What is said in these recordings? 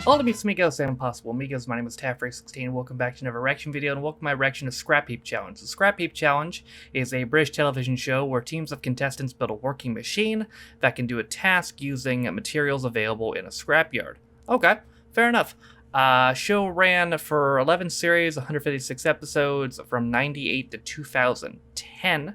Hello to me, it's Migos and Impossible Migos. My name is Taffray16. Welcome back to another reaction video, and welcome to my reaction to Scrapheap Challenge. The Scrapheap Challenge is a British television show where teams of contestants build a working machine that can do a task using materials available in a scrapyard. Okay, fair enough. Show ran for 11 series, 156 episodes from 98 to 2010.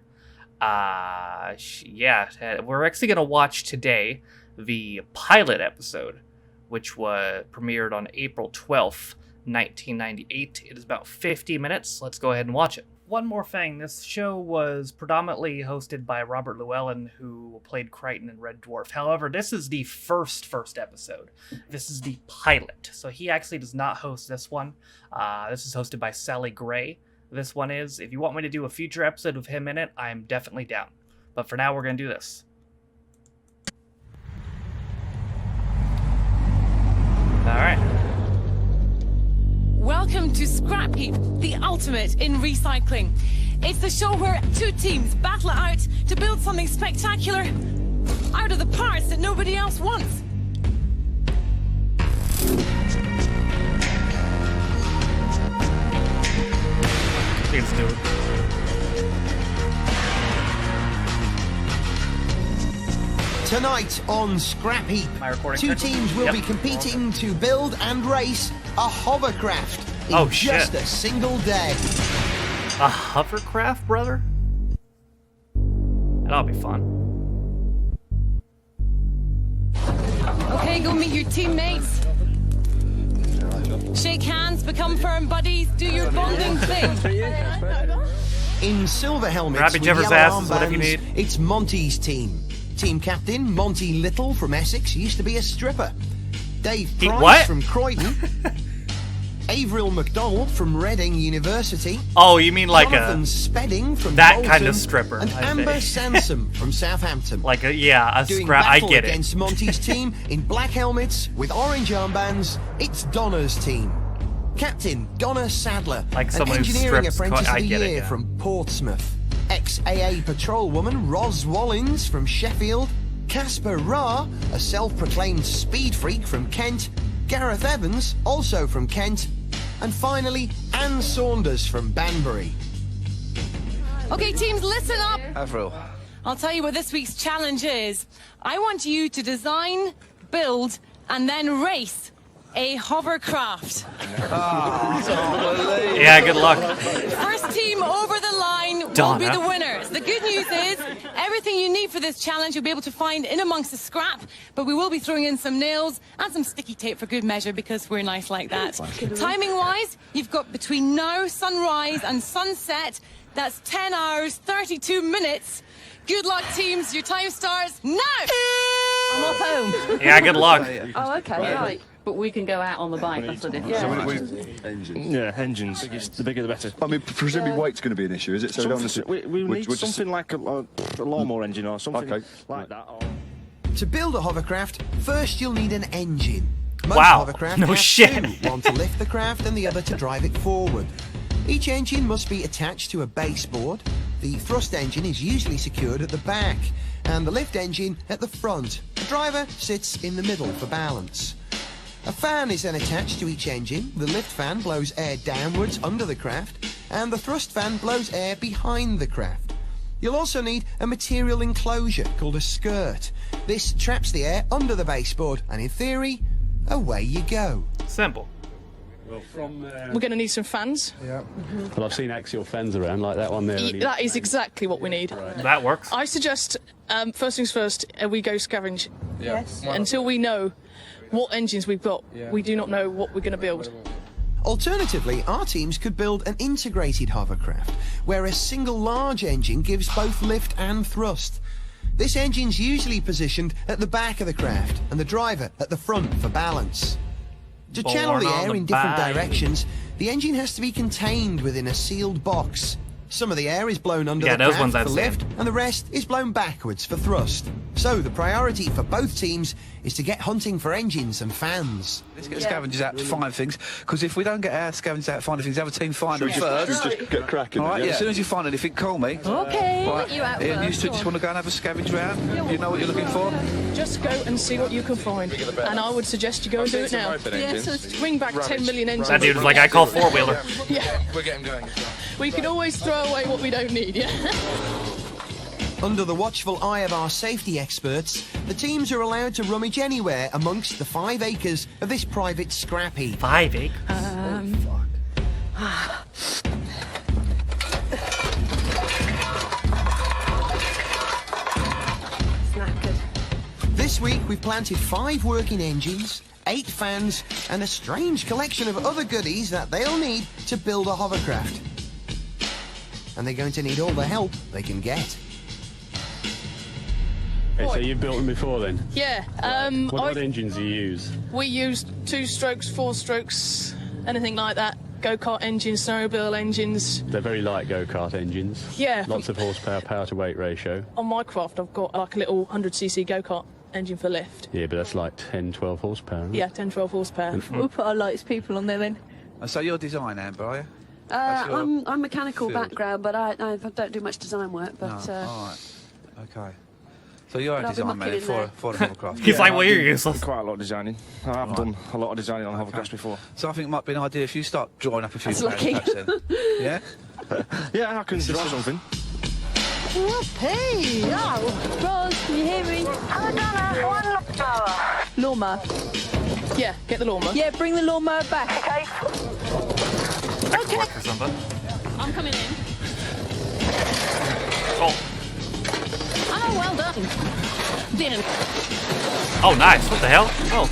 Yeah, we're actually going to watch today the pilot episode, which was premiered on April 12th, 1998. It is about 50 minutes. Let's go ahead and watch it. One more thing, this show was predominantly hosted by Robert Llewellyn, who played Crichton in Red Dwarf. However, this is the first episode. This is the pilot, so he actually does not host this one. This is hosted by Sally Gray. This one is. If you want me to do a future episode with him in it, I'm definitely down. But for now, we're going to do this. Alright. Welcome to Scrapheap, the ultimate in recycling. It's the show where two teams battle it out to build something spectacular out of the parts that nobody else wants. Let's do it. Tonight on Scrapheap, two teams will be competing to build and race a hovercraft in just a single day. A hovercraft, brother? That'll be fun. Okay, go meet your teammates. Shake hands, become firm buddies, do your bonding thing. In silver helmets with yellow armbands, it's Monty's team. Team captain Monty Little from Essex used to be a stripper. Dave Price from Croydon. Avril McDonald from Reading University. Oh, you mean like Jonathan Spedding from that Bolton, kind of stripper? And Amber Sansom from Southampton. Like a scrap. I get it. Against Monty's team in black helmets with orange armbands, it's Donna's team. Captain Donna Sadler, like an engineering apprentice of the year from Portsmouth. Ex-AA patrolwoman Ros Wallins from Sheffield, Casper Ra, a self-proclaimed speed freak from Kent, Gareth Evans, also from Kent, and finally Anne Saunders from Banbury. Okay, teams, listen up. Avril. I'll tell you what this week's challenge is. I want you to design, build, and then race a hovercraft. Yeah, good luck. First team over the line will be the winners. The good news is everything you need for this challenge you'll be able to find in amongst the scrap, but we will be throwing in some nails and some sticky tape for good measure because we're nice like that. Timing-wise, you've got between now, sunrise, and sunset. That's 10 hours, 32 minutes. Good luck, teams. Your time starts now. I'm off home. Yeah, good luck. Oh, okay, right. But we can go out on the bike, that's the difference. Engines. Yeah, engines. The bigger the better. I mean, presumably weight's going to be an issue, is it? So we need something like a lawnmower engine or something like that. To build a hovercraft, first you'll need an engine. Most hovercraft have two, one to lift the craft and the other to drive it forward. Each engine must be attached to a baseboard. The thrust engine is usually secured at the back, and the lift engine at the front. The driver sits in the middle for balance. A fan is then attached to each engine. The lift fan blows air downwards under the craft, and the thrust fan blows air behind the craft. You'll also need a material enclosure called a skirt. This traps the air under the baseboard, and in theory, away you go. Simple. Well, we're going to need some fans. Yeah. Well, I've seen axial fans around, like that one there. That is exactly what we need. Right. That works. I suggest, first things first, we go scavenge. Yes. Until we know what engines we've got, we do not know what we're going to build. Alternatively, our teams could build an integrated hovercraft, where a single large engine gives both lift and thrust. This engine's usually positioned at the back of the craft, and the driver at the front for balance. To channel the air in different directions, the engine has to be contained within a sealed box. Some of the air is blown under the craft for lift, and the rest is blown backwards for thrust. So the priority for both teams is to get hunting for engines and fans. Let's get scavengers out to find things, because if we don't get our scavengers out finding things, the other team find them first. Just get cracking. All right, as soon as you find anything, call me. Okay, right. you out Ian, you two just want to go and have a scavenge round? You know what you're looking for? Just go and see what you can find. And I would suggest you go and do it now. Yeah, so bring back 10 million engines. That dude was like, I call four-wheeler. Yeah. We're getting going. We could always throw away what we don't need, yeah? Under the watchful eye of our safety experts, the teams are allowed to rummage anywhere amongst the 5 acres of this private scrap heap. 5 acres? This week we've planted 5 working engines, 8 fans, and a strange collection of other goodies that they'll need to build a hovercraft. And they're going to need all the help they can get. Okay, so you've built them before then? Yeah. What engines do you use? We use 2 strokes, 4 strokes, anything like that. Go-kart engines, snowmobile engines. They're very light go-kart engines. Yeah. Lots of horsepower, power-to-weight ratio. On my craft, I've got like a little 100cc go-kart engine for lift. Yeah, but that's like 10, 12 horsepower. Isn't it? Yeah, 10, 12 horsepower. We'll put our lightest people on there then. So you're design, Amber, are you? I'm mechanical field? background, but I don't do much design work. But all right. Okay. So you're a I'll be design man mucking in for the hovercraft. He's like, well, you're useless. Quite a lot of designing. I have done a lot of designing on hovercrafts before. So I think it might be an idea if you start drawing up a few That's lucky. prototypes then. Yeah? Yeah, I can draw something. hey, Rose, can you hear me? Lawnmower. Yeah, get the lawnmower. Yeah, bring the lawnmower back. Okay. Okay. For something. I'm coming in. Oh. Oh, well done. Didn't. Oh, nice. What the hell? Oh.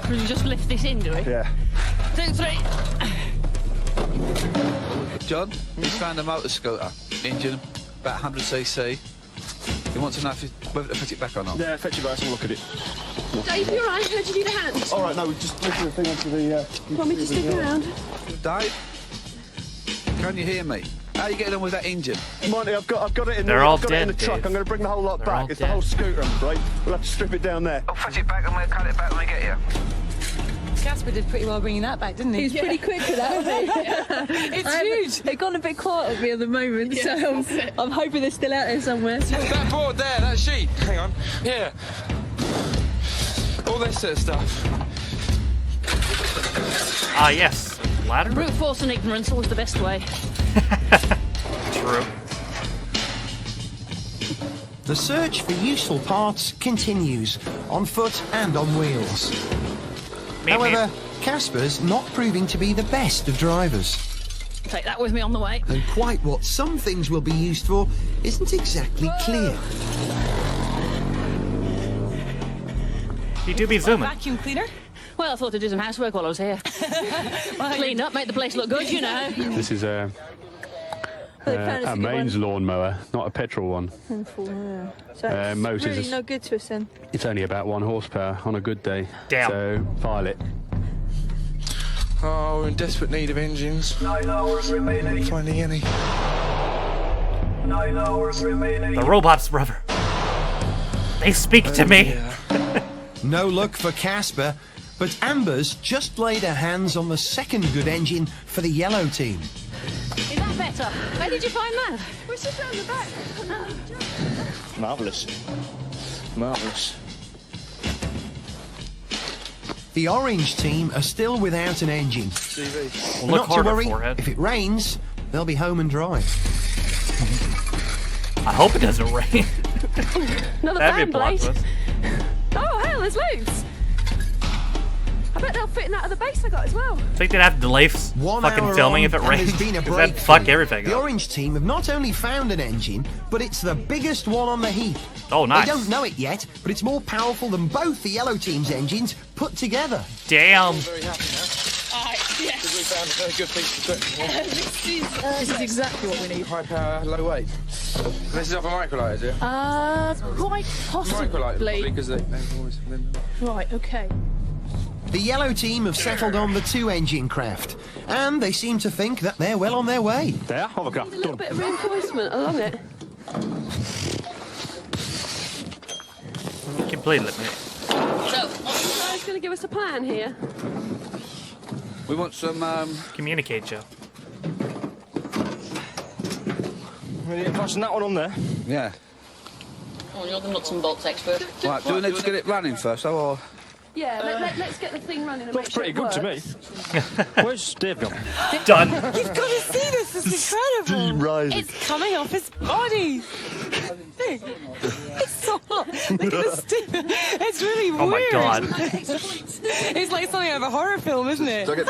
Will you just lift this in, do we? Yeah. 2, 3. John, he's found a motor scooter, engine, about 100cc. He wants to know whether to put it back or not. Yeah, fetch it back and look at it. Dave, you alright? How do you need a hand? All right, no, we just lift the thing onto the... Want me to stick around? Dave, can you hear me? How are you getting on with that engine? Monty, I've got it in They're all I've got it in the dead, truck. Dave. I'm going to bring the whole lot They're all back. It's dead. the whole scooter, I'm afraid. We'll have to strip it down there. I'll fetch it back and we'll cut it back when we get here. Casper did pretty well bringing that back, didn't he? He's pretty quick with that, wasn't he? It's huge. They've gone a bit quiet at me at the moment, so I'm hoping they're still out there somewhere. That board there, that sheet. Hang on. Yeah. All this sort of stuff. Ah, yes. Ladder? Brute force and ignorance, always the best way. True. The search for useful parts continues, on foot and on wheels. However, Casper's not proving to be the best of drivers. Take that with me on the way. And quite what some things will be used for isn't exactly clear. You do be zooming. Vacuum cleaner? Well, I thought I'd do some housework while I was here. Clean up, make the place look good, you know. This is a mains lawnmower, not a petrol one. So it's motors really is- no good to us then. It's only about 1 horsepower on a good day. Damn. So, file it. Oh, we're in desperate need of engines. 9 hours remaining. Finding any. 9 hours remaining. The robots, brother. They speak to me. Yeah. No luck for Casper, but Amber's just laid her hands on the second good engine for the yellow team. Is that better? Where did you find that? We're just round the back. Marvellous. Marvellous. The orange team are still without an engine. Well, But look not to harder, worry, forehead. if it rains, they'll be home and dry. I hope it doesn't rain. Another That'd be a fan plot blade. twist. Oh, hell, there's loads. I bet they'll fit in that other base I got as well. I think they'd have to delay fucking filming if it and rains. there's been a 'cause that'd breakthrough. fuck everything The up. orange team have not only found an engine, but it's the biggest one on the heap. Oh, nice. They don't know it yet, but it's more powerful than both the yellow team's engines put together. Damn. Very happy now. Yes. We found a very good piece of equipment. This is exactly what we need. High power, low weight. This is off a microlight, is it? Quite Microlight, possibly. because they've always been... Right, okay. The yellow team have settled on the 2-engine craft, and they seem to think that they're well on their way. There, hovercraft, A little done. bit of reinforcement along it. Completely. So, what's going to give us a plan here? We want some, Communicate, Joe. Fasten that one on there. yeah. Come on, you're the nuts and bolts expert. Right, do we need to get it running first, though, or...? Yeah, let's get the thing running and Looks pretty good to me. Where's Dave gone? Done. You've got to see this. This is incredible. Deep rising. It's coming off his body. It's so hot. Look at the steam. It's really weird. Oh my God. It's like something out of a horror film, isn't it? So I get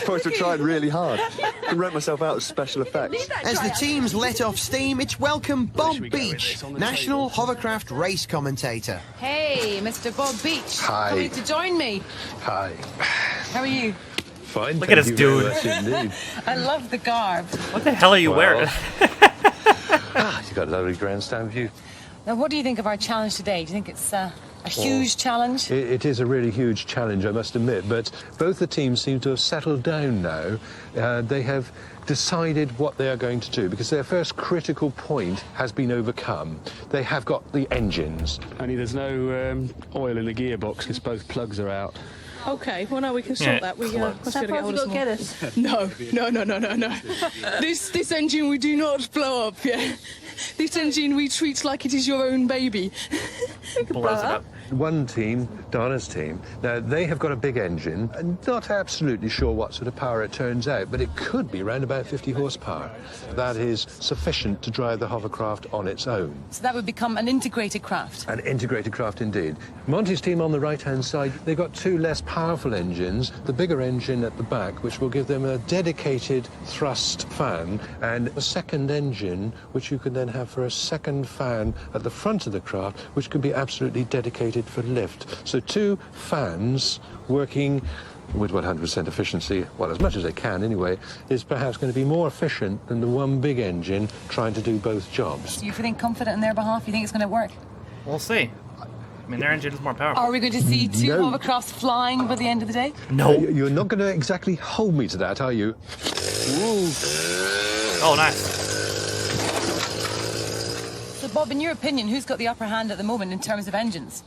points for trying really hard. I can rent myself out as special effects. As the teams let off steam, it's welcome Bob Beach, National Hovercraft Race Commentator. Hey, Mr. Bob Beach. Hi. Coming to join me. Hi. How are you? Fine. Look at this dude. Indeed. I love the garb. What the hell are you wearing? You've got a lovely grandstand view. Now, what do you think of our challenge today? Do you think it's a huge challenge? It is a really huge challenge, I must admit, but both the teams seem to have settled down now. They have decided what they are going to do because their first critical point has been overcome. They have got the engines. Only there's no oil in the gearbox because both plugs are out. Okay, well, no, we can sort that. We must get us. No. This engine we do not blow up, yeah? This engine we treat like it is your own baby. Blows it up. One team, Donna's team, now they have got a big engine, and not absolutely sure what sort of power it turns out, but it could be around about 50 horsepower. That is sufficient to drive the hovercraft on its own. So that would become an integrated craft. An integrated craft indeed. Monty's team on the right-hand side, they've got two less powerful engines, the bigger engine at the back, which will give them a dedicated thrust fan, and a second engine, which you can then have for a second fan at the front of the craft, which can be absolutely dedicated for lift. So two fans working with 100% efficiency, well, as much as they can anyway, is perhaps going to be more efficient than the one big engine trying to do both jobs. Do you feeling confident in their behalf? You think it's going to work? We'll see. I mean, their engine is more powerful. Are we going to see two hovercrafts flying by the end of the day? No. You're not going to exactly hold me to that, are you? Ooh. Oh, nice. So, Bob, in your opinion, who's got the upper hand at the moment in terms of engines?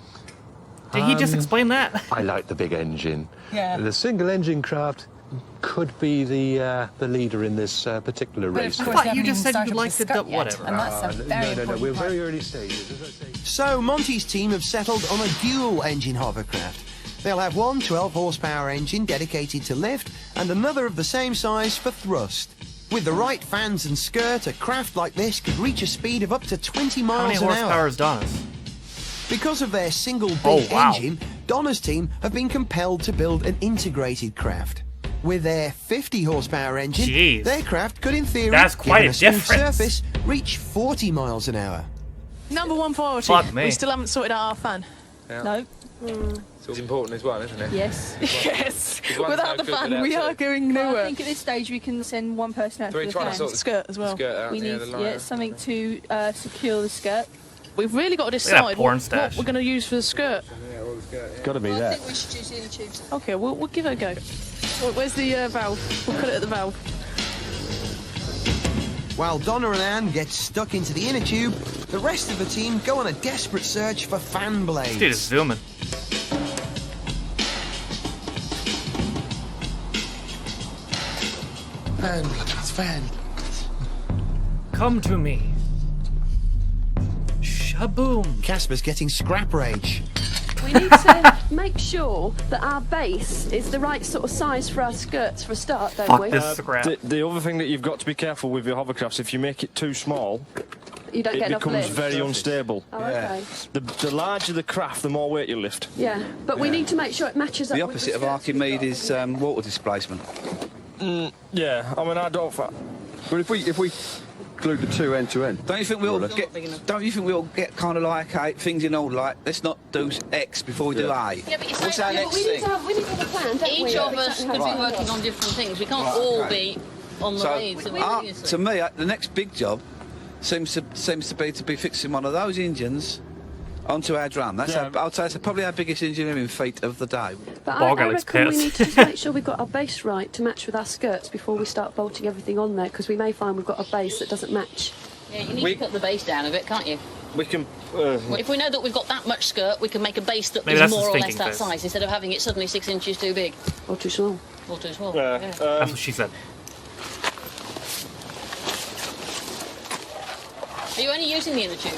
Did he just explain that? I like the big engine. Yeah. The single engine craft could be the leader in this particular race. Of course, I thought you just said you liked the whatever. And that's a very important we're part. very early stages. As I say. So Monty's team have settled on a dual engine hovercraft. They'll have one 12 horsepower engine dedicated to lift and another of the same size for thrust. With the right fans and skirt, a craft like this could reach a speed of up to 20 How miles many an horsepower hour. is Donna's? Because of their single big wow. engine, Donna's team have been compelled to build an integrated craft. With their 50 horsepower engine, Jeez. their craft could in theory, That's quite given a smooth difference. surface, reach 40 miles an hour. Number one priority. Fuck me. We still haven't sorted out our fan. Yeah. No. It's important as well, isn't it? Yes. Yes. one's Without no the good fan, without we two. are going nowhere. I think at this stage we can send one person out So for we the try to fan. sort The skirt as well. Skirt out, We need the line. something to secure the skirt. We've really got to Look at that decide porn what stash. we're going to use for the skirt. It's got to be that. we should use inner tubes. Okay, we'll give it a go. Where's the valve? We'll cut it at the valve. While Donna and Anne get stuck into the inner tube, the rest of the team go on a desperate search for fan blades. This dude is zooming. Fan. Come to me. Shaboom. Casper's getting scrap rage. We need to make sure that our base is the right sort of size for our skirts for a start, don't Fuck we? this scrap. The other thing that you've got to be careful with your hovercrafts, if you make it too small, You don't it get enough becomes lift. very unstable. Oh, okay. The larger the craft, the more weight you lift. Yeah, but we need to make sure it matches up The with opposite of skirts we've got. Archimedes' water displacement. Yeah, I mean, I don't... But if we glued the two end to end, Don't you think we all get kind of like things in all like let's not do X before we do A? Yeah, but it's What's like- our yeah, next We need thing? to have a plan, don't we? Each of Exactly us how could to be do working it. on different things. We can't Right, all okay. be on the lead. So To me, the next big job seems to be fixing one of those engines onto our drum. That's I'd say it's probably our biggest engineering feat of the day. But Bog I Alex reckon we Piss. need to just make sure we've got our base right to match with our skirts before we start bolting everything on there, because we may find we've got a base that doesn't match. yeah, you need to cut the base down a bit, can't you? We can... Well, if we know that we've got that much skirt, we can make a base that Maybe is that's more his or less thinking that phase. size, instead of having it suddenly 6 inches too big Or too small. or too small. That's what she said. Are you only using the inner tube?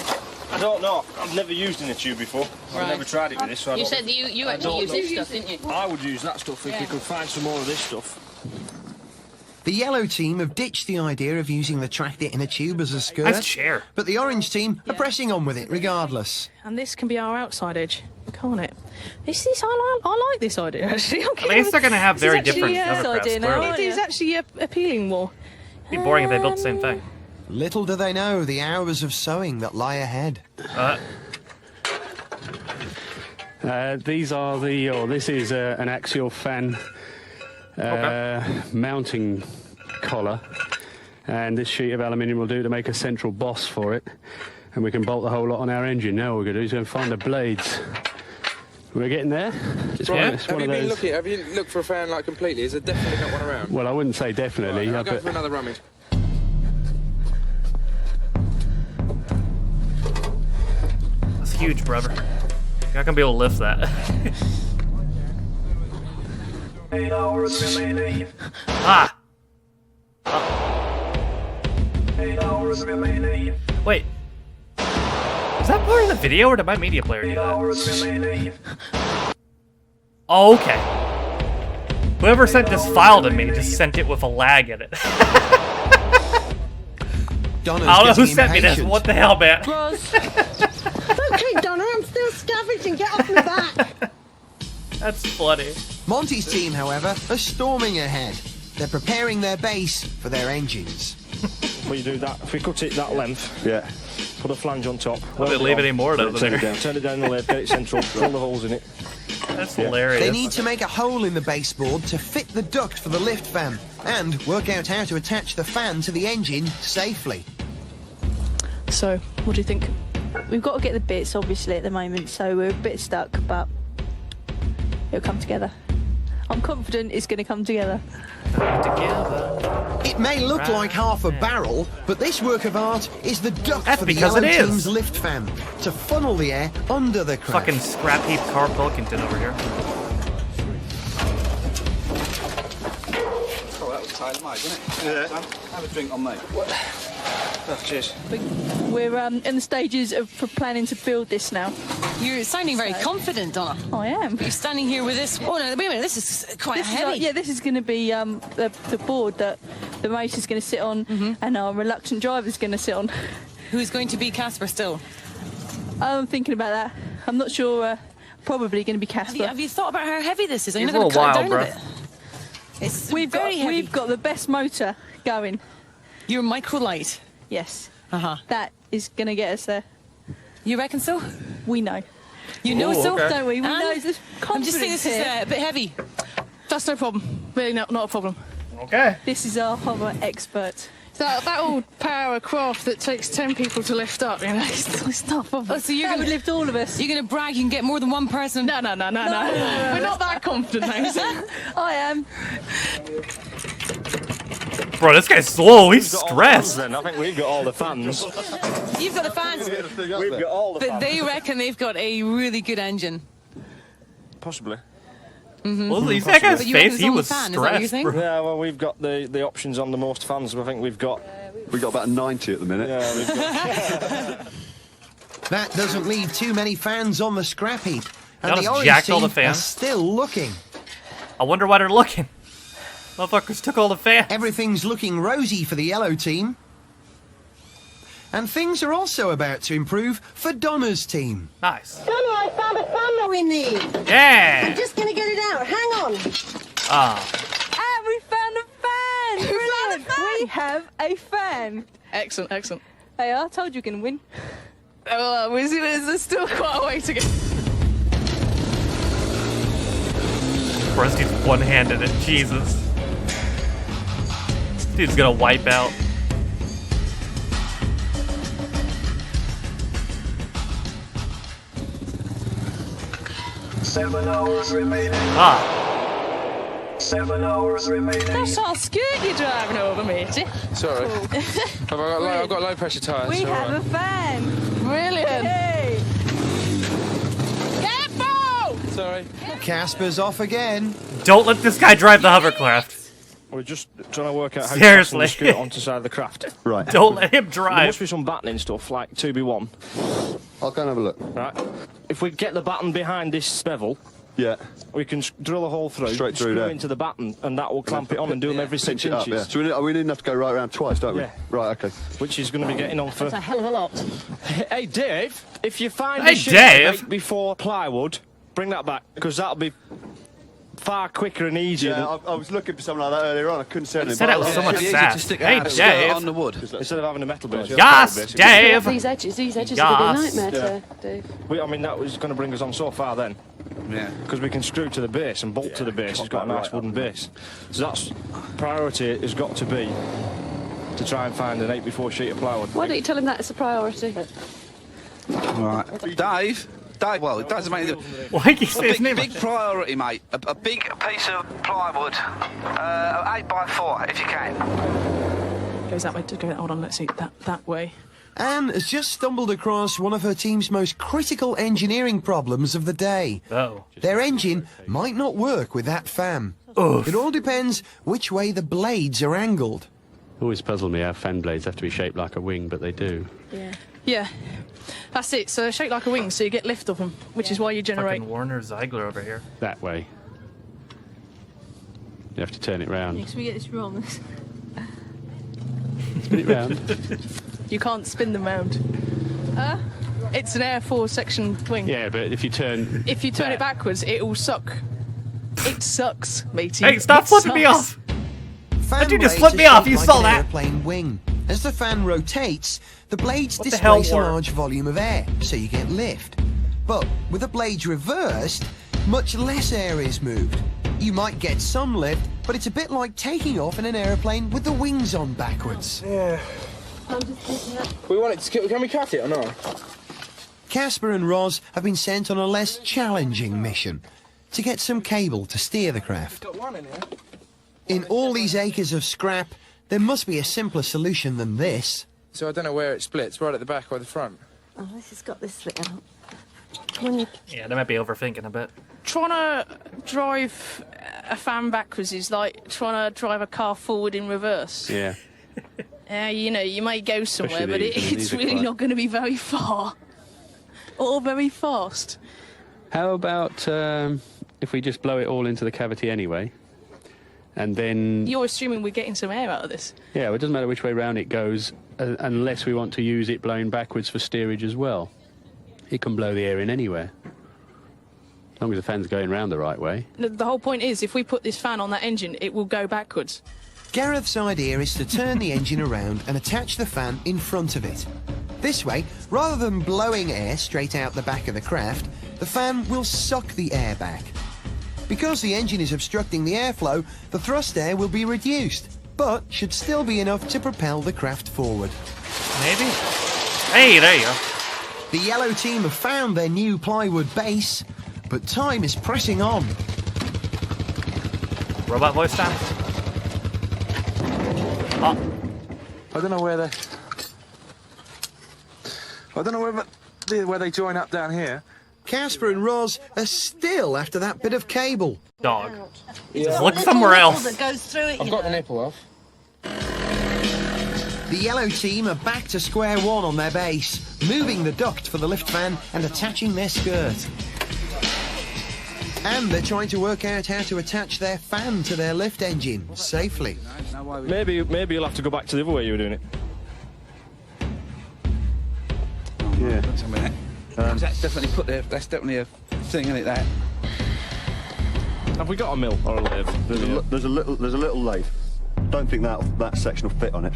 I don't know. I've never used inner tube before. I've never tried it with this. So you said you actually use this stuff, didn't you? I would use that stuff if we could find some more of this stuff. The yellow team have ditched the idea of using the tractor inner tube as a skirt. Nice chair. But the orange team are pressing on with it regardless. And this can be our outside edge, can't it? I like this idea, actually. At least they're going to have very different hovercrafts, clearly. It is actually appealing more. It'd be boring if they built the same thing. Little do they know the hours of sewing that lie ahead. These are this is an axial fan mounting collar, and this sheet of aluminium will do to make a central boss for it, and we can bolt the whole lot on our engine. Now what we're going to do is go and find the blades. We're getting there. It's Have you looked for a fan like completely? Is there definitely not one around? Well, I wouldn't say definitely. Right, I'll go for another rummage. That's huge, brother. You're not gonna be able to lift that. 8 hours remaining. Ah! 8 hours remaining. Wait. Is that part of the video, or did my media player do that? Oh, okay. Whoever sent this file to me just sent it with a lag in it. I don't know who sent me this. What the hell, man? Don't kick Donna, I'm still scavenging. Get off my back. That's funny. Monty's team, however, are storming ahead. They're preparing their base for their engines. Well, you do that. If we cut it that length, put a flange on top. Well, they leave any more over there. Turn it down the left, get it central, fill the holes in it. That's hilarious. They need to make a hole in the baseboard to fit the duct for the lift fan and work out how to attach the fan to the engine safely. So, what do you think? We've got to get the bits, obviously, at the moment, so we're a bit stuck, but it'll come together. I'm confident it's going to come together. It may look like half a barrel, but this work of art is the duct for the because yellow it is. team's lift fan to funnel the air under the craft. Fucking Scrapheap Carl Pilkington over here. Oh, that was tight, mate, wasn't it? Yeah. Have a drink on me. Oh, cheers. We're in the stages of planning to build this now. You're sounding very confident, Donna. I am. You're standing here with this. Oh no! Wait a minute. This is quite heavy. This is going to be the board that the motor's going to sit on, and our reluctant driver's going to sit on. Who's going to be Casper still? I'm thinking about that. I'm not sure. Probably going to be Casper. Have you thought about how heavy this is? Are you It's not going to a cut little it down wild, a bit? It's very heavy. We've got the best motor going. Your microlight. Yes. Uh-huh. That is going to get us there. You reckon so? We know. You know so? Okay. Don't we? We know. I'm just saying this is a bit heavy. That's no problem. Really not a problem. Okay. This is our hover expert. That old power craft that takes 10 people to lift up, you know, it's not a problem. Oh, so you're going to lift all of us? You're going to brag you can get more than one person? No. We're not that confident, though. I am. Bro, this guy's slow. He's stressed. Then. I think we've got all the fans. You've got the fans. We've got all the fans. But they reckon they've got a really good engine. Possibly. Well, you see that guy's face? He was fan, is that what you stressed, think? bro. Yeah, well, we've got the options on the most fans. I think we've got about 90 at the minute. Yeah, we've got. That doesn't leave too many fans on the scrap heap. And Y'all the just orange jacked all team the fans? are still looking. I wonder why they're looking. Motherfuckers took all the fans. Everything's looking rosy for the yellow team. And things are also about to improve for Donna's team. Nice. Donna, I found a fan we need. Yeah. I'm just going to get it out. Hang on. We found a fan. Brilliant. We have a fan. Excellent. Hey, I told you were going to win. Well, there's still quite a way to go. Rusty's one-handed it. Jesus. Dude's gonna wipe out. Seven hours remaining. 7 hours remaining. That's our skirt you're driving over, matey. Sorry. I've got low pressure tyres. We have a fan. Brilliant. Hey. Careful! Sorry. Casper's off again. Don't let this guy drive the hovercraft. We're just trying to work out how Seriously. to fasten the skirt onto the side of the craft. Right. Don't let him There drive. must be some battling stuff like 2B1. I'll go and have a look. Right. If we get the batten behind this bevel, yeah, we can drill a hole through, straight through screw there into the batten, and that will clamp it on and do them every 6 inches. Yeah. So we didn't have to go right around twice, don't we? Yeah. Right, okay. Which is going to be getting on for... That's a hell of a lot. Hey, Dave, if you find Hey, a sheet Dave. before plywood, bring that back, because that'll be far quicker and easier. Yeah, I was looking for something like that earlier on. I couldn't see anything. said it was so much sass. Hey, Dave. on the wood. Instead of having a metal base. Yes, Dave. These edges are Yes. going to be a nightmare to do. I mean, that was going to bring us on so far then. Yeah. Because we can screw to the base and bolt to the base. It's got a nice wooden base. So that's priority has got to be to try and find an 8x4 sheet of plywood. Why don't you tell him that it's a priority? Right. Dave, well, it doesn't make any Why do you say his name? big priority, mate. A big piece of plywood, 8x4, if you can. Goes that way. Hold on, let's see. That way. Anne has just stumbled across one of her team's most critical engineering problems of the day. Oh. Their engine might not work with that fan. Oof. It all depends which way the blades are angled. Always puzzled me how fan blades have to be shaped like a wing, but they do. Yeah. Yeah. That's it. So they're shaped like a wing, so you get lift of them, which is why you generate. Fucking Warner Ziegler over here. That way. You have to turn it round. Because we get this wrong. Spin it round. You can't spin them round. It's an Air 4 section wing. Yeah, but if you turn... If you turn it backwards, it will suck. It sucks, matey. Hey, stop It flipping me sucks. off! Fan Did you just blades flip me are off? shaped You like saw an that? airplane wing. As the fan rotates, the blades What the hell, displace a Warner? large volume of air, so you get lift. But with the blades reversed, much less air is moved. You might get some lift, but it's a bit like taking off in an airplane with the wings on backwards. Yeah. We want it to... Can we cut it or not? Casper and Roz have been sent on a less challenging mission to get some cable to steer the craft. Got one in here. In all these acres of scrap, there must be a simpler solution than this. So I don't know where it splits, right at the back or the front. Oh, this has got this bit out. Yeah, they might be overthinking a bit. Trying to drive a fan backwards is like trying to drive a car forward in reverse. Yeah. You know, you might go somewhere, but these it's are really quite- not going to be very far. Or very fast. How about if we just blow it all into the cavity anyway? And then... You're assuming we're getting some air out of this. Yeah, well, it doesn't matter which way round it goes, unless we want to use it blowing backwards for steerage as well. It can blow the air in anywhere. As long as the fan's going round the right way. The whole point is, if we put this fan on that engine, it will go backwards. Gareth's idea is to turn the engine around and attach the fan in front of it. This way, rather than blowing air straight out the back of the craft, the fan will suck the air back. Because the engine is obstructing the airflow, the thrust air will be reduced, but should still be enough to propel the craft forward. Maybe? Hey, there you go. The yellow team have found their new plywood base, but time is pressing on. Robot voice time? Oh. I don't know where they... I don't know where they join up down here. Casper and Roz are still after that bit of cable. Dog. Yeah. Just look somewhere else. That goes through it, I've got the nipple off. The yellow team are back to square one on their base, moving the duct for the lift fan and attaching their skirt. And they're trying to work out how to attach their fan to their lift engine safely. Maybe you'll have to go back to the other way you were doing it. Yeah. Wait a minute. That's definitely put there. That's definitely a thing, isn't it? That. Have we got a mill or a lathe? There's a little lathe. Don't think that section will fit on it.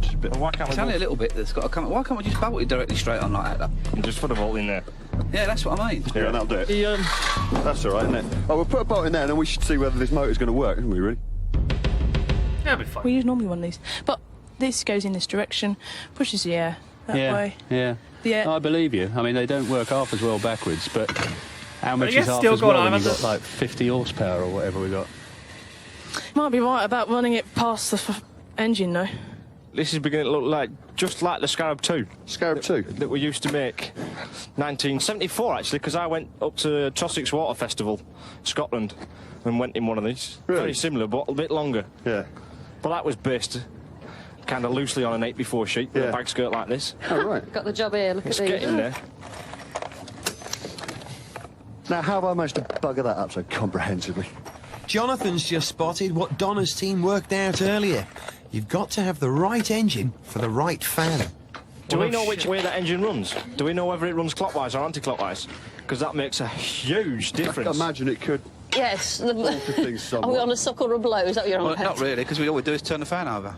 Just a bit. Well, why can't we It's only a little bit that's got to come. Why can't we just bolt it directly straight on like that? and just put a bolt in there? Yeah, that's what I mean. Yeah, that'll do it. That's all right, isn't it? Oh, we'll put a bolt in there, and then we should see whether this motor's going to work, isn't we, really? Yeah, it'll be fine. We use normally one of these. But this goes in this direction, pushes the air that way. Yeah. Yeah. I believe you. I mean, they don't work half as well backwards, but how much guess is half still as going well on when you've with got like 50 horsepower or whatever we got? Might be right about running it past the engine, though. This is beginning to look like just like the Scarab 2. Scarab 2? That we used to make 1974, actually, because I went up to Trossachs Water Festival, Scotland, and went in one of these. Really? Very similar, but a bit longer. Yeah. But that was based kind of loosely on an 8x4 sheet with a bag skirt like this. Oh, right. Got the job here, look It's at these. getting there. Now, how have I managed to bugger that up so comprehensively? Jonathan's just spotted what Donna's team worked out earlier. You've got to have the right engine for the right fan. Do we know which way that engine runs? Do we know whether it runs clockwise or anti-clockwise? Because that makes a huge difference. I imagine it could. Yes. Alter things Are somewhat. we on a suck or a blow? Is that what you're on Well, about? not really, because all we do is turn the fan over.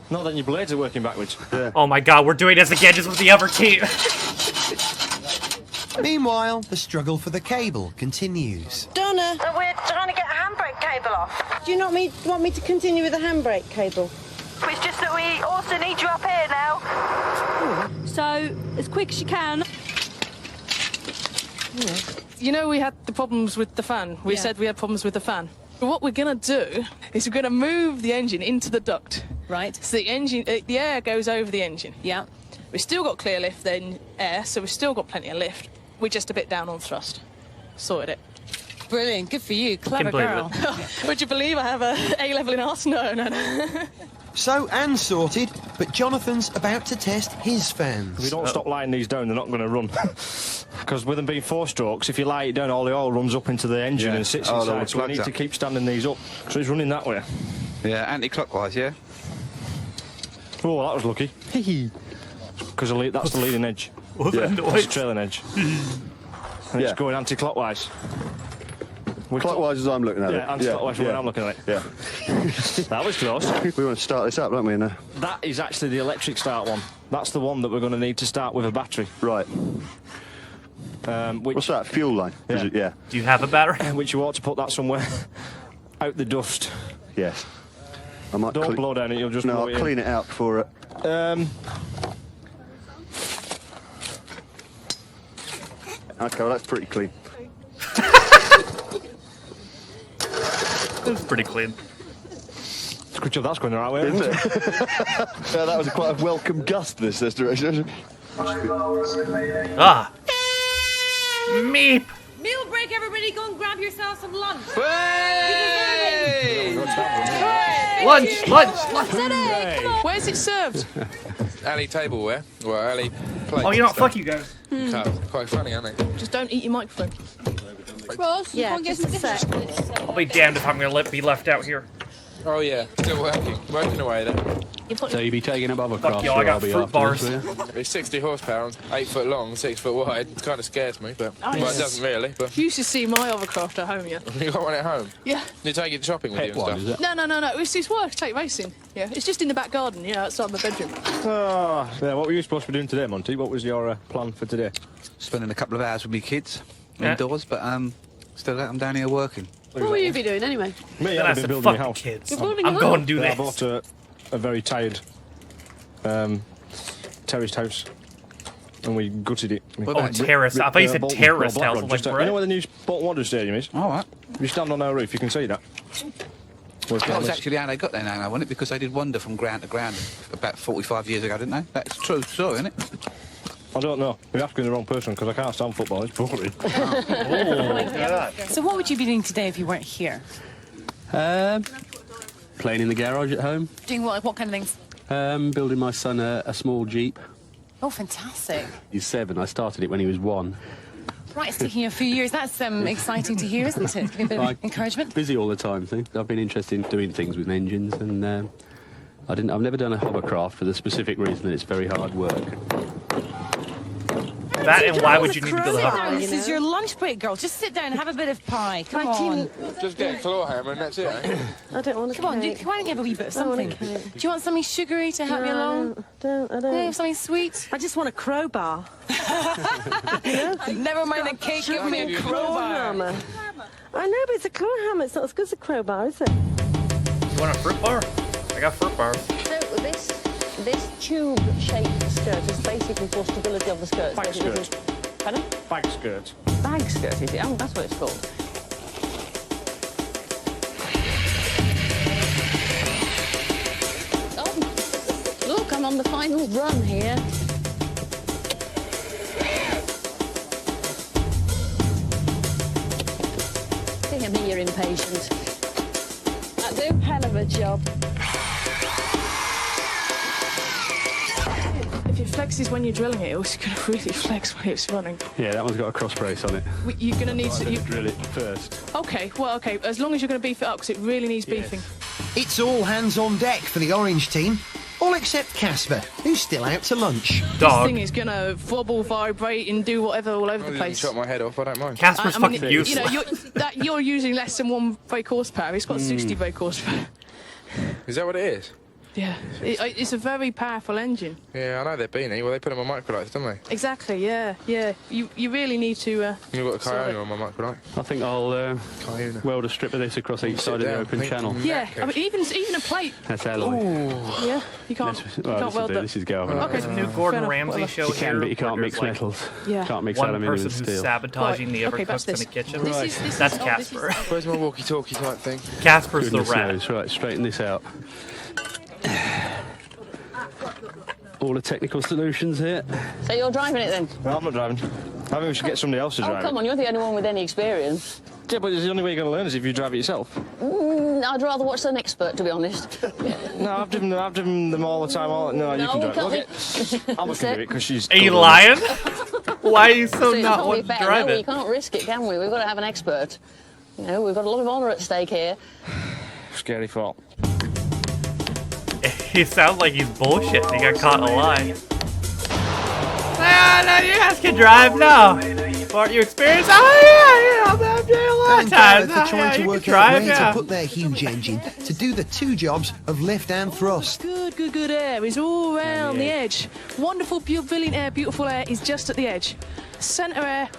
Not that your blades are working backwards. Yeah. Oh my god, we're doing this again just with the other team. Meanwhile, the struggle for the cable continues. Donna, We're trying to get a handbrake cable off. do you not want me to continue with the handbrake cable? It's just that we also need you up here now. So, as quick as you can. You know, we had the problems with the fan. We said we had problems with the fan. What we're going to do is we're going to move the engine into the duct. Right. So the engine, the air goes over the engine. Yeah. We've still got clear lift, then air, so we've still got plenty of lift. We're just a bit down on thrust. Sorted it. Brilliant. Good for you. Clever believe girl. Would you believe I have a A-level in arts? No. So Anne's sorted, but Jonathan's about to test his fans. If we don't stop lying these down, they're not going to run. Because with them being 4 strokes, if you lie it down, all the oil runs up into the engine and sits inside. So we need to keep standing these up. So he's running that way. Yeah, anti-clockwise, yeah. Oh, that was lucky. Because that's the leading edge. That's the trailing edge. And it's going anti-clockwise. Clockwise as I'm looking at it. Yeah, anti-clockwise when I'm looking at it. Yeah. That was close. We want to start this up, don't we? That is actually the electric start one. That's the one that we're going to need to start with a battery. Right. What's that? Fuel line? Yeah. Is it? Yeah. Do you have a battery? Which you ought to put that somewhere out the dust. Yes. I might Don't blow down it, you'll just No, blow I'll clean it out for it. Okay, well, that's pretty clean. It was pretty clean. It's a good job that's going the right way, isn't it? Yeah, that was quite a welcome gust, this direction. Ah. Meep. Meal break, everybody. Go and grab yourself some lunch. Lunch. Where's it served? Alley tableware. Well, alley plate. Oh, you know what? Fuck you guys. Quite funny, aren't they? Just don't eat your microphone. Ross, you can't get some sec. I'll be damned if I'm going to be left out here. Oh yeah, still working away there. So you'll be taking up other Fuck crafts. you, I got I'll be fruit after bars. this, will you? It's 60 horsepower, 8 foot long, 6 foot wide. It kind of scares me, but well, it doesn't really. But You should see my hovercraft at home, yeah. you got one at home. Yeah. You take it shopping with you and stuff. No. It's work. Take racing. Yeah. It's just in the back garden, outside my bedroom. Yeah, what were you supposed to be doing today, Monty? What was your plan for today? Spending a couple of hours with my kids indoors, but still, I'm down here working. What will you be doing anyway? Me, Then I I've been said, building fuck my the house. kids. You're building I'm a going house? to do I this. bought a very tired terraced house. And we gutted it. Terrace. I thought you said terraced house. I'm like, You know where the new Bolton Wanderers Stadium is? All right. If you stand on our roof, you can see that. That was actually how they got there now, wasn't it? Because they did wander from ground to ground about 45 years ago, didn't they? That's a true story, isn't it? I don't know. You're asking the wrong person because I can't stand football. It's boring. So what would you be doing today if you weren't here? Playing in the garage at home. Doing what kind of things? Building my son a small Jeep. Oh, fantastic. He's 7. I started it when he was 1. Right, it's taking you a few years. That's exciting to hear, isn't it? Give you a bit of encouragement. Busy all the time, see. I've been interested in doing things with engines, and I've never done a hovercraft for the specific reason that it's very hard work. That and why would you need to build a hovercraft? This is your lunch break, girl. Just sit down and have a bit of pie. Come on. Just get a claw hammer and that's it, eh? I don't want to. Come on, why don't you have a wee bit of something? Do you want something sugary to help you along? I don't. Yeah, something sweet? I just want a crowbar. Never mind the cake, give me a crowbar. Hammer. I know, but it's a claw hammer. It's not as good as a crowbar, is it? You want a fruit bar? I got fruit bars. So this tube-shaped skirt is basically for stability of the skirt. Bag skirt. Pardon? Bag skirt. Bag skirt, is it? Oh, that's what it's called. Oh, look, I'm on the final run here. Dear me, you're impatient. I do hell of a job. flexes when you're drilling it. It's going to really flex when it's running. Yeah, that one's got a cross brace on it. You're going to need to drill it first. Okay, well, okay. As long as you're going to beef it up, because it really needs beefing. It's all hands on deck for the orange team. All except Casper, who's still out to lunch. This thing is going to wobble, vibrate, and do whatever all over the place. Chop my head off, I don't mind. Casper's fucking useless. You know, you're using less than 1 brake horsepower. It's got 60 brake horsepower. Is that what it is? Yeah, it's a very powerful engine. Yeah, I know they're beanie. Well, they put them on microlights, don't they? Exactly, yeah. You really need to... You've got a Kiona on my microlight. I think I'll weld a strip of this across each side of the open channel. Yeah, I mean, even a plate. That's alloy. Ooh. Yeah, you can't weld that. This is galvanized. Okay, it's a new Gordon Ramsay show you can, here. but you can't mix metals. Yeah. Can't mix one aluminium person and who's steel. sabotaging the Evercooks in the kitchen. That's Casper. Where's my walkie-talkie type thing? Casper's the rat. Knows. Right, straighten this out. All the technical solutions here. So you're driving it then? No, I'm not driving. I think we should get somebody else to drive it. Come on, you're the only one with any experience. Yeah, but the only way you're going to learn is if you drive it yourself. I'd rather watch an expert, to be honest. No, I've driven them all the time. No, you can drive it. Okay. I'm not going to do it because she's... Are you lying? Why are you so not wanting to drive it? We can't risk it, can we? We've got to have an expert. You know, we've got a lot of honour at stake here. Scary thought. He sounds like he's bullshitting. He got caught in a lie. No, you guys can drive now. Aren't you experienced? Oh, yeah, I've done a lot of times. They're trying to work out where to put their huge engine to do the 2 jobs of lift and thrust. Good air is all around the edge. Wonderful, brilliant air, beautiful air is just at the edge. Centre air,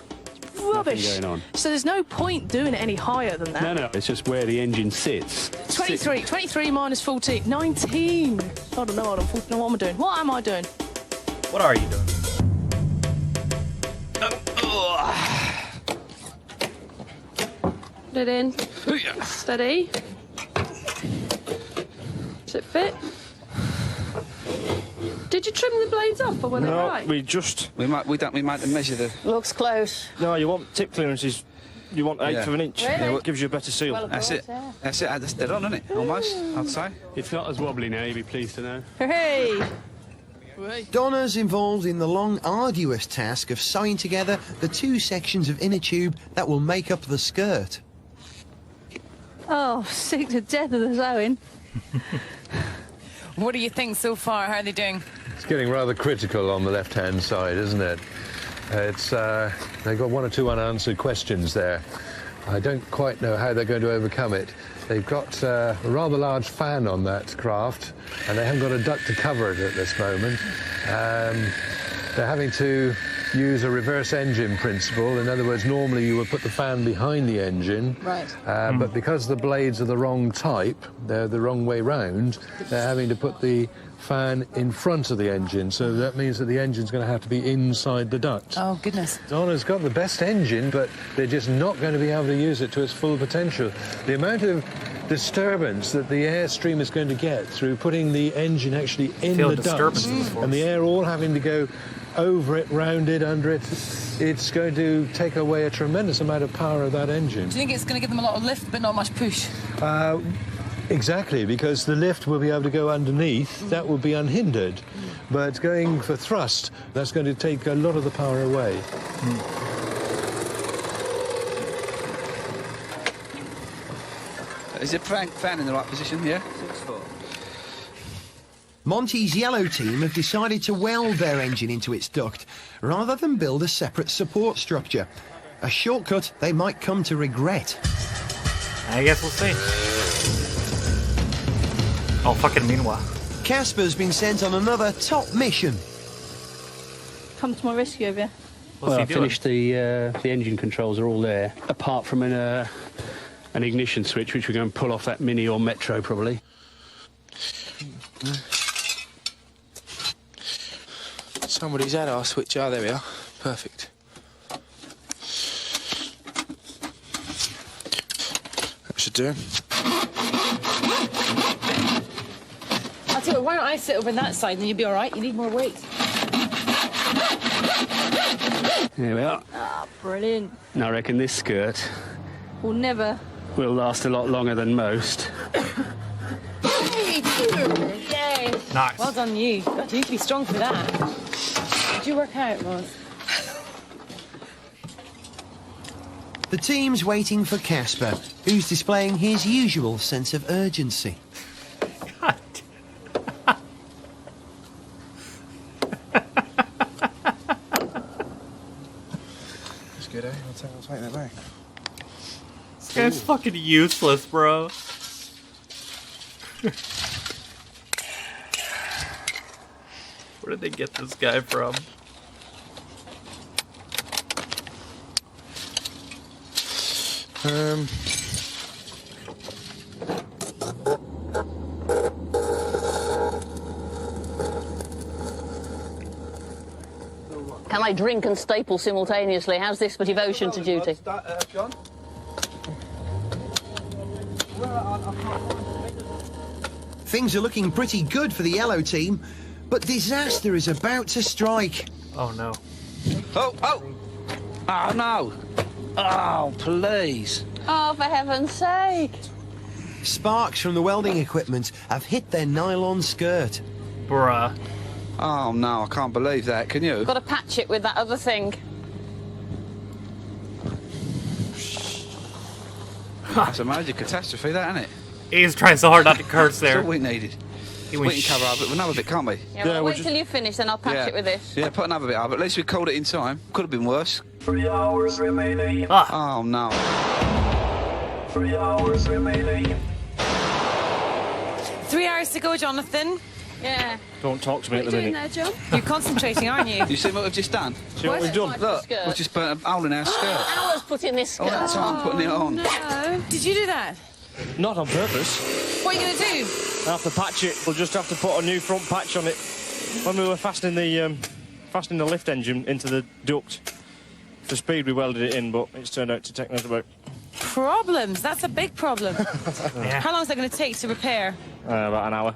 rubbish. Nothing going on. So there's no point doing it any higher than that. No, it's just where the engine sits. 23 minus 14, 19. I don't know, what am I doing? What am I doing? What are you doing? Put it in. Steady. Does it fit? Did you trim the blades off, or were they right? We might measure the... Looks close. No, you want tip clearances. You want 1/8 of an inch. Really? Yeah, it gives you a better seal. Well, That's it. yeah. That's it. That's dead on, isn't it? Almost, I'd say. It's not as wobbly now, you'd be pleased to know. Hey! Donna's involved in the long, arduous task of sewing together the 2 sections of inner tube that will make up the skirt. Oh, sick to death of the sewing. What do you think so far? How are they doing? It's getting rather critical on the left-hand side, isn't it? They've got 1 or 2 unanswered questions there. I don't quite know how they're going to overcome it. They've got a rather large fan on that craft, and they haven't got a duct to cover it at this moment. They're having to use a reverse engine principle. In other words, normally you would put the fan behind the engine. Right. But because the blades are the wrong type, they're the wrong way round, they're having to put the fan in front of the engine. So that means that the engine's going to have to be inside the duct. Oh, goodness. Donna's got the best engine, but they're just not going to be able to use it to its full potential. The amount of disturbance that the airstream is going to get through putting the engine actually in the duct and the air all having to go over it, round it, under it, it's going to take away a tremendous amount of power of that engine. Do you think it's going to give them a lot of lift but not much push? Exactly, because the lift will be able to go underneath, that will be unhindered. But going for thrust, that's going to take a lot of the power away. Is the fan in the right position? Yeah. Monty's yellow team have decided to weld their engine into its duct rather than build a separate support structure. A shortcut they might come to regret. I guess we'll see. Oh, fucking meanwhile. Casper's been sent on another top mission. Come to my rescue, have you? Well, I finished the engine controls are all there, apart from an ignition switch, which we're going to pull off that Mini or Metro, probably. Somebody's had our switch. Oh, there we are. Perfect. That should do. I'll tell you, why don't I sit over that side and you'll be all right? You need more weight. Here we are. Ah, brilliant. And I reckon this skirt Will never... will last a lot longer than most. Yay. Nice. Well done, you. God, you need to be strong for that. did you work out, Ross? The team's waiting for Casper, who's displaying his usual sense of urgency. That's good, eh? I'll take that back. This guy's fucking useless, bro. Where did they get this guy from? Can I drink and staple simultaneously? How's this for devotion to duty? John? Things are looking pretty good for the yellow team, but disaster is about to strike. Oh no. Oh, oh! Oh no! Oh, please! Oh, for heaven's sake! Sparks from the welding equipment have hit their nylon skirt. Bruh. Oh no, I can't believe that, can you? Got to patch it with that other thing. That's a major catastrophe, that, isn't it? He's trying so hard not to curse there. That's all we needed. We can cover up with another bit, can't we? Yeah, well, wait till you finish, then I'll patch it with this. Yeah, put another bit up. At least we called it in time. Could have been worse. 3 hours remaining. Oh no. 3 hours remaining. 3 hours to go, Jonathan. Yeah. Don't talk to me at the minute. There, John? You're concentrating, aren't you? You see what we've just done? See what we've done? Look, we've just burnt a hole in our skirt. Hours putting this skirt All that time putting it on. No. Did you do that? Not on purpose. What are you going to do? I have to patch it. We'll just have to put a new front patch on it. When we were fastening the lift engine into the duct, for speed we welded it in, but it's turned out to take us about... Problems. That's a big problem. How long is that going to take to repair? About an hour.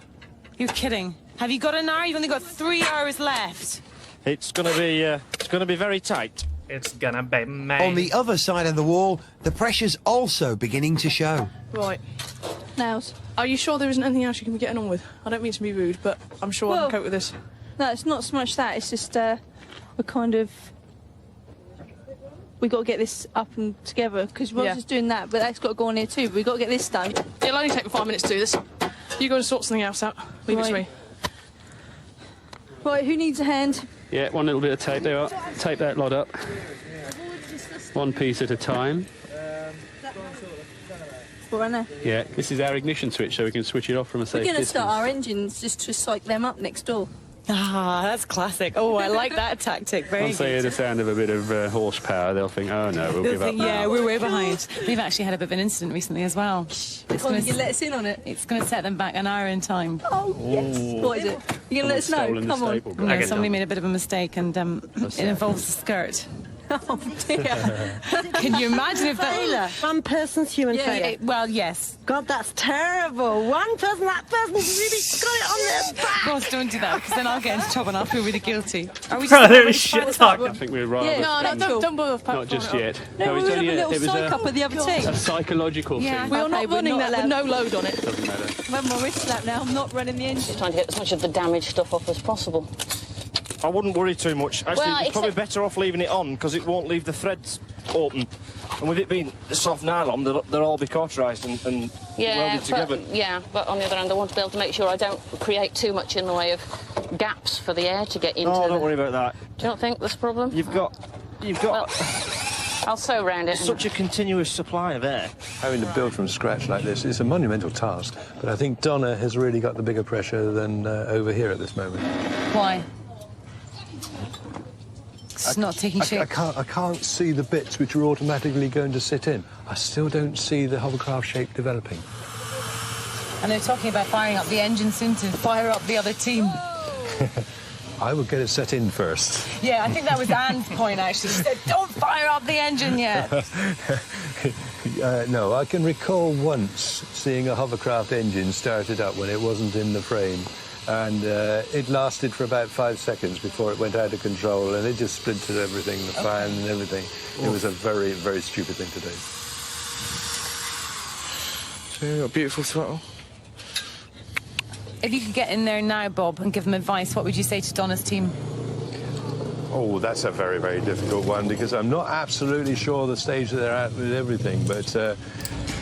You're kidding. Have you got an hour? You've only got 3 hours left. It's gonna be very tight. It's gonna be mad. On the other side of the wall, the pressure's also beginning to show. Right. Nails. Are you sure there isn't anything else you can be getting on with? I don't mean to be rude, but I'm sure I can cope with this. No, it's not so much that. It's just we're kind of... we got to get this up and together, because Ross is doing that, but that's got to go on here too. But we've got to get this done. It'll only take me 5 minutes to do this. You go and sort something else out. Leave it to me. Right, who needs a hand? Yeah, one little bit of tape there. Tape that lot up. One piece at a time. Yeah, this is our ignition switch, so we can switch it off from a safe We're going to distance. start our engines just to psych them up next door. Ah, that's classic. Oh, I like that tactic. Very Once they hear the sound of a bit of horsepower, they'll think, oh no, we'll give up. Yeah, we're way behind. We've actually had a bit of an incident recently as well. You let us in on it? It's going to set them back an hour in time. Oh, yes. What is it? You're going to let us know? Come on. No, somebody made a bit of a mistake, and it involves the skirt. Oh, dear. Can you imagine if that... Failure. One person's human failure. Well, yes. God, that's terrible. One person, that person's really got it on their back. Ross, don't do that, because then I'll get into trouble and I'll feel really guilty. Are we Bro, there's shit talking. I think we're right. Yeah, don't bother with Not just yet. No, we it's were only having a little psych up with the other team. a psychological thing. We are not running that with no load on it. Doesn't matter. I'm having my wrist slapped now. I'm not running the engine. Trying to get as much of the damaged stuff off as possible. I wouldn't worry too much. Actually, Well, it's probably better off leaving it on, because it won't leave the threads open. And with it being soft nylon, they'll all be cauterised and welded together. But on the other hand, I want to be able to make sure I don't create too much in the way of gaps for the air to get into. Oh, don't worry about that. Do you not think there's a problem? You've got... Well, I'll sew round it. Such a continuous supply of air. Having to build from scratch like this is a monumental task, but I think Donna has really got the bigger pressure than over here at this moment. Why? It's not taking shape. I can't see the bits which are automatically going to sit in. I still don't see the hovercraft shape developing. And they're talking about firing up the engine soon to fire up the other team. I would get it set in first. Yeah, I think that was Anne's point, actually. She said, don't fire up the engine yet. No, I can recall once seeing a hovercraft engine started up when it wasn't in the frame. And it lasted for about 5 seconds before it went out of control, and it just splintered everything, the fan and everything. It was a very, very stupid thing to do. So you've got a beautiful throttle. If you could get in there now, Bob, and give them advice, what would you say to Donna's team? Oh, that's a very, very difficult one because I'm not absolutely sure the stage that they're at with everything, but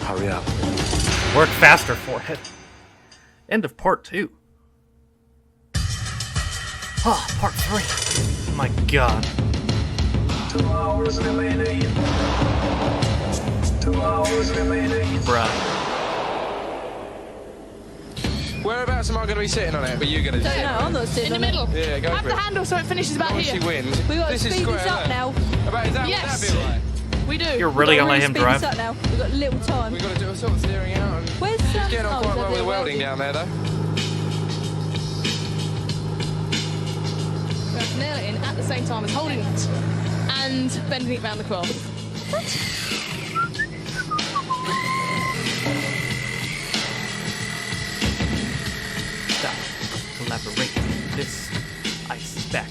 hurry up. Work faster for it. End of part 2. Ah, part 3. Oh my god. 2 hours remaining. 2 hours remaining. Bruh. Whereabouts am I going to be sitting on it? Are you going to Don't know, I'm not sitting In the middle. Yeah, go Have for the it. handle so it finishes about Once here. she wins. We've got to This is speed this square, up look. now. About, is that, Yes. would that be right? We do. You're really gonna let him drive? Speed this up now. We've got little time. We've got to do a sort of steering out. And Where's she's getting on quite well with the welding down there, though. We have to nail it in at the same time as holding it and bending it round the cloth. Collaborate. This, I suspect,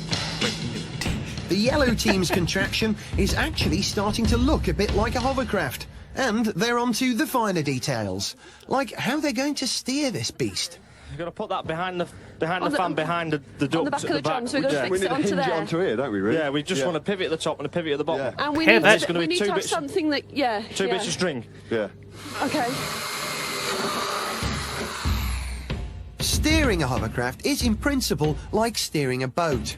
The yellow team's contraption is actually starting to look a bit like a hovercraft. And they're on to the finer details, like how they're going to steer this beast. You've got to put that behind the fan, behind the duct on the back at of the the drum, so we've got to Yeah. fix We it need to onto hinge it there. onto here, don't we, really? Yeah, we just want a pivot at the top and a pivot at the bottom. And we Hey, need, that's to, gonna we be need two to have bits- something that, Two bits of string. Yeah. Okay. Steering a hovercraft is in principle like steering a boat.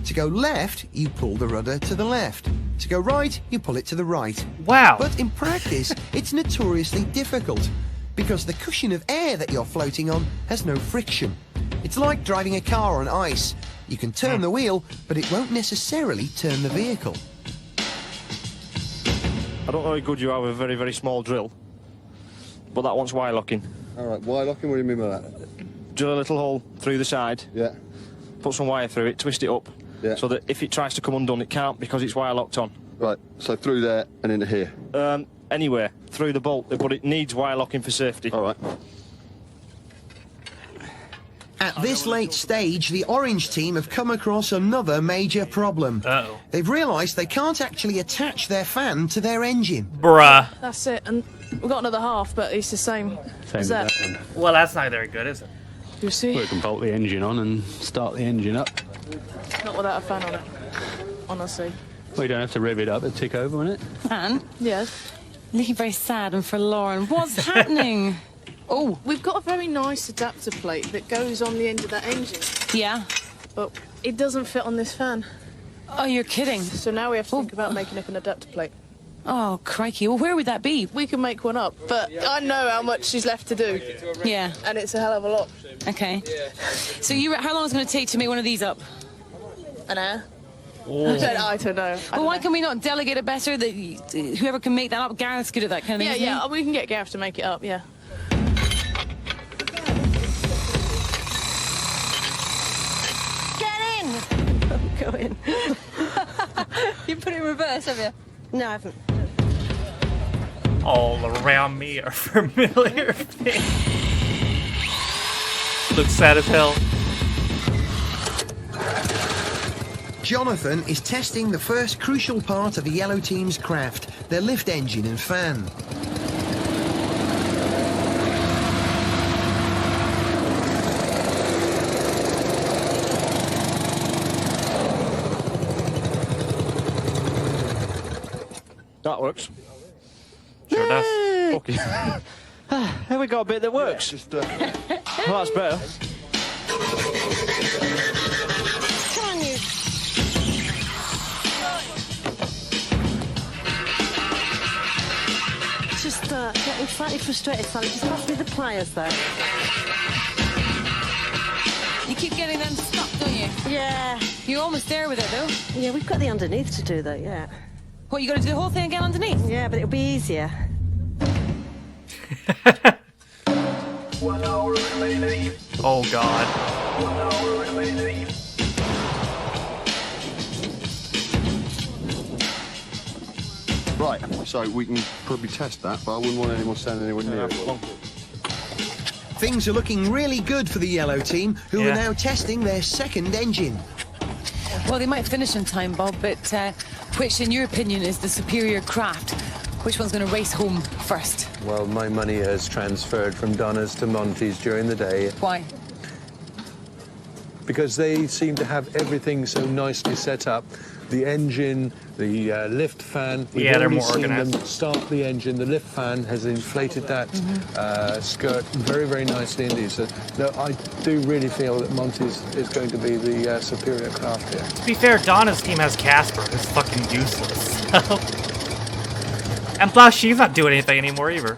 To go left, you pull the rudder to the left. To go right, you pull it to the right. Wow. But in practice, it's notoriously difficult because the cushion of air that you're floating on has no friction. It's like driving a car on ice. You can turn the wheel, but it won't necessarily turn the vehicle. I don't know how good you are with a very, very small drill, but that wants wire locking. All right, wire locking, what do you mean by that? Drill a little hole through the side, Yeah. put some wire through it, twist it up, Yeah. so that if it tries to come undone, it can't because it's wire locked on. Right, so through there and into here. Anywhere, through the bolt, but it needs wire locking for safety. All right. At this late stage, the orange team have come across another major problem. Uh-oh. They've realised they can't actually attach their fan to their engine. Bruh. That's it. And we've got another half, but it's the same, Same as as that. that one. Well, that's not very good, is it? You see? We can bolt the engine on and start the engine up. Not without a fan on it. Honestly. Well, you don't have to rev it up, it'll tick over, won't it? Fan, Yes. looking very sad and forlorn. What's happening? Oh, We've got a very nice adapter plate that goes on the end of that engine, yeah. but it doesn't fit on this fan. Oh, you're kidding. So now we have to think about making up an adapter plate. Oh, crikey. Well, where would that be? We can make one up, but I know how much is left to do, Yeah. and it's a hell of a lot. Okay. So how long is it going to take to make one of these up? An hour? Oh. I don't know. Well, why can we not delegate it better? That whoever can make that up, Gareth's good at that kind of Yeah, thing. yeah, we can get Gareth to make it up, yeah. Get in! Go in. You put it in reverse, have you? No, I haven't. All around me are familiar things. Looks sad as hell. Jonathan is testing the first crucial part of the yellow team's craft, their lift engine and fan. That works. Sure does. Okay. There we got a bit that works. Well, that's better. Come on, you. Just getting slightly frustrated, Sally. Just pass me the pliers, though. You keep getting them stuck, don't you? Yeah. You're almost there with it, though. Yeah, we've got the underneath to do, though, yeah. What, you got to do the whole thing again underneath? Yeah, but it'll be easier. 1 hour remaining. Oh, God. 1 hour remaining. Right, so we can probably test that, but I wouldn't want anyone standing anywhere near it. Things are looking really good for the yellow team, who Yeah. are now testing their second engine. Well, they might finish in time, Bob, but which, in your opinion, is the superior craft? Which one's going to race home first? Well, my money has transferred from Donna's to Monty's during the day. Why? because they seem to have everything so nicely set up. The engine, the lift fan. We've they're more seen organized. them start the engine. The lift fan has inflated that skirt very, very nicely indeed. So, no, I do really feel that Monty's is going to be the superior craft here. To be fair, Donna's team has Casper, who's fucking useless. And plus, she's not doing anything anymore either.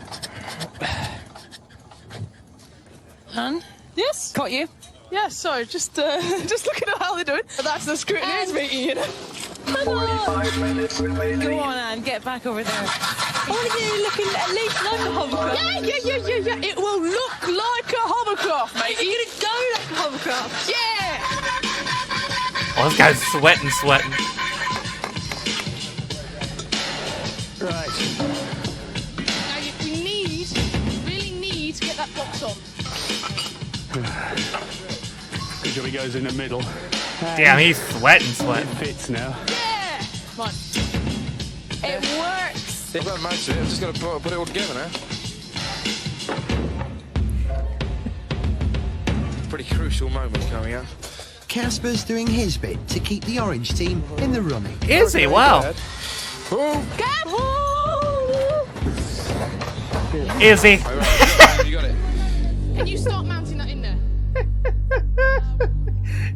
Han? Yes? Caught you? Yeah, sorry, just looking at how they're doing. That's the scrutineers meeting, you know. 45 minutes remaining. Go on, Anne, get back over there. I want to get it looking at least like a hovercraft. Yeah. It will look like a hovercraft, mate. You're going to go like a hovercraft. Yeah! Oh, this guy's sweating. Right. Now, we really need to get that box on. Good job he goes in the middle. Damn, he's sweating. It fits now. Yeah! Come on. It works. I've got to match it. I've just got to put it all together now. Pretty crucial moment coming up. Casper's doing his bit to keep the orange team in the running. Is he? Wow. Is he? You got it. Can you start mounting that in there?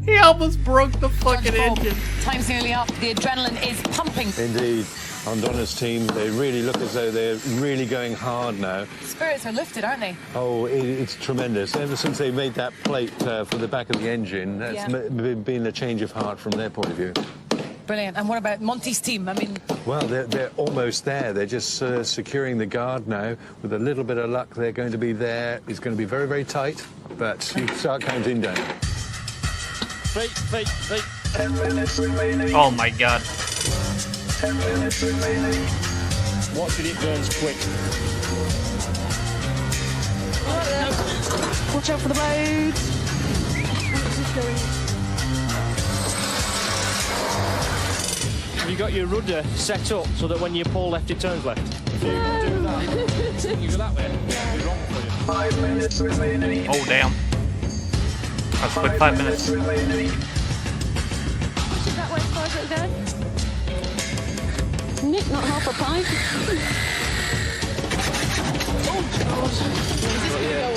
He almost broke the fucking engine. Time's nearly up. The adrenaline is pumping. Indeed. On Donna's team, they really look as though they're really going hard now. Spirits are lifted, aren't they? Oh, it's tremendous. Ever since they made that plate for the back of the engine, that's been a change of heart from their point of view. Brilliant. And what about Monty's team? I mean... Well, they're almost there. They're just securing the guard now. With a little bit of luck, they're going to be there. It's going to be very, very tight, but you start counting down. Feet. 10 minutes remaining. Oh my god. 10 minutes remaining. Watch it burns quick. Watch out for the blades. Have you got your rudder set up so that when you pull left, it turns left? If you do that, you go that way. It'll be wrong for you. 5 minutes remaining. Oh, damn. That's a quick 5 minutes. remaining. That way as far as it'll go. Nick, not half a pint.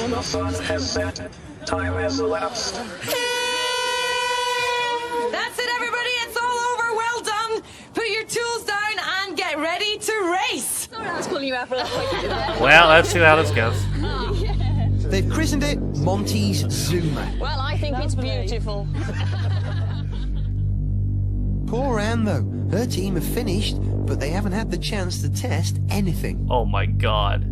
The sun has set. Time has elapsed. That's it, everybody. It's all over. Well done. Put your tools down and get ready to race. Sorry, I was calling you out for that. Well, let's see how this goes. They've christened it Monty's Zoomer. Well, I think it's beautiful. Poor Anne, though. Her team have finished, but they haven't had the chance to test anything. Oh my god.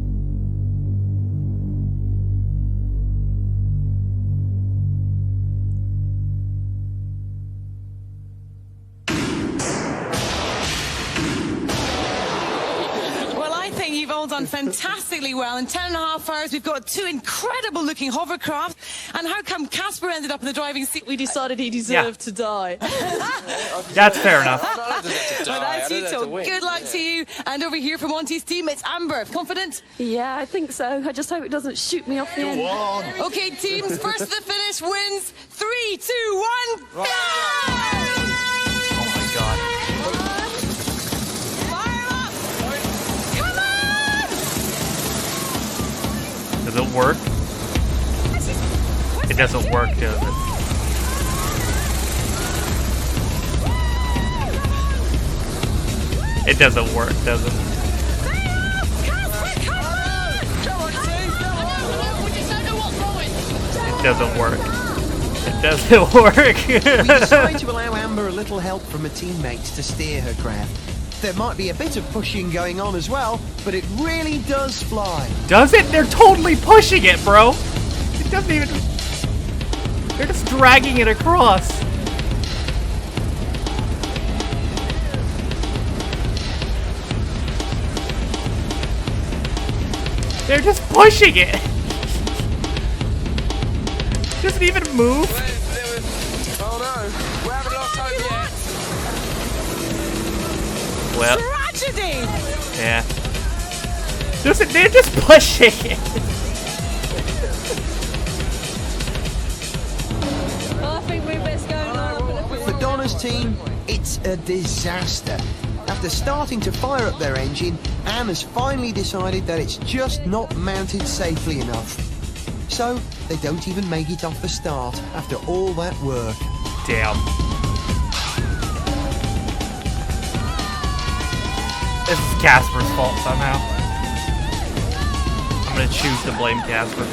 Well, I think you've all done fantastically well. In 10.5 hours, we've got two incredible-looking hovercraft. And how come Casper ended up in the driving seat? We decided he deserved to die. That's fair enough. Well, that's you, so good luck to you. And over here from Monty's team, it's Amber. Confident? Yeah, I think so. I just hope it doesn't shoot me off the end. Okay, teams, first to the finish wins. 3, 2, 1, go! Oh my god. Does it work? It doesn't work, does it? It doesn't work, does it? It doesn't work. It doesn't work. We decided to allow Amber a little help from her teammates to steer her craft. There might be a bit of pushing going on as well, but it really does fly. Does it? They're totally pushing it, bro. It doesn't even... They're just dragging it across. They're just pushing it. Doesn't even move. Oh no, we haven't lost hope yet. Well, Tragedy! yeah. They're just pushing it. Well, I think we've team, it's a disaster. After starting to fire up their engine, Anne has finally decided that it's just not mounted safely enough. So, they don't even make it off the start after all that work. Damn. This is Casper's fault somehow. I'm gonna choose to blame Casper.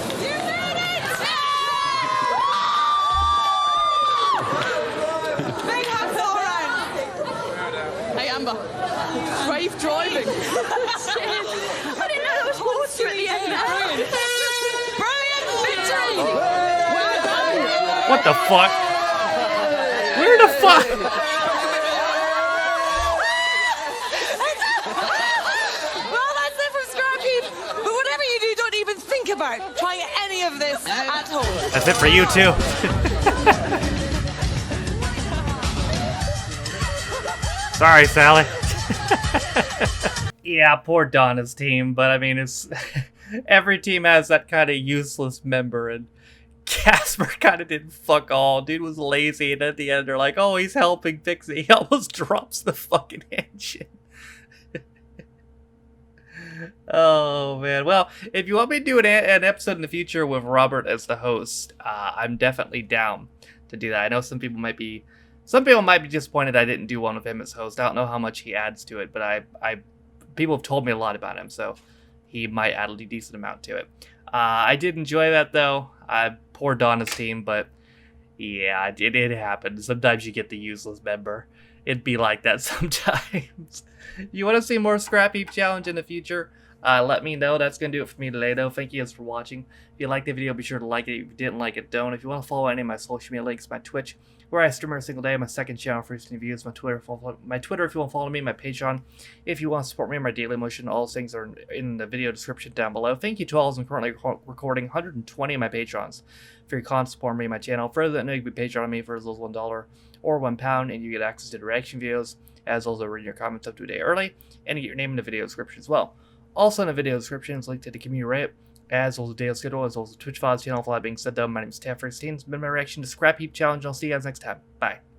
Big hands all around. Hey, Amber. Brave driving. I didn't know there was water at the end there. Brilliant victory! Well done. What the fuck? Where the fuck? Well, that's it from Scrapheap. But whatever you do, don't even think about trying any of this at home. That's it for you too. Sorry, Sally. Yeah, poor Donna's team, but I mean, it's every team has that kind of useless member, and Casper kind of did fuck all. Dude was lazy, and at the end they're like, oh, he's helping fix it. He almost drops the fucking engine. Oh, man. Well, if you want me to do an episode in the future with Robert as the host, I'm definitely down to do that. I know some people might be disappointed I didn't do one with him as host. I don't know how much he adds to it, but people have told me a lot about him, so he might add a decent amount to it. I did enjoy that, though. Poor Donna's team, but yeah, it happened. Sometimes you get the useless member. It'd be like that sometimes. You want to see more Scrapheap Challenge in the future? Let me know. That's going to do it for me today, though. Thank you guys for watching. If you liked the video, be sure to like it. If you didn't like it, don't. If you want to follow any of my social media links, my Twitch, where I stream every single day, my second channel for instant views, my Twitter if you want to follow me, my Patreon if you want to support me in my daily motion. All those things are in the video description down below. Thank you to all those I'm currently recording 120 of my Patrons for your constant support me in my channel. Further than that, you can be Patreon on me for as little as $1 or £1, and you get access to the reaction videos, as well as reading your comments up to a day early, and you get your name in the video description as well. Also in the video description is linked to the community Reddit, as well as the daily schedule, as well as the Twitch files channel. For that being said, though, my name is Taff16. It's been my reaction to Scrapheap Challenge. I'll see you guys next time. Bye.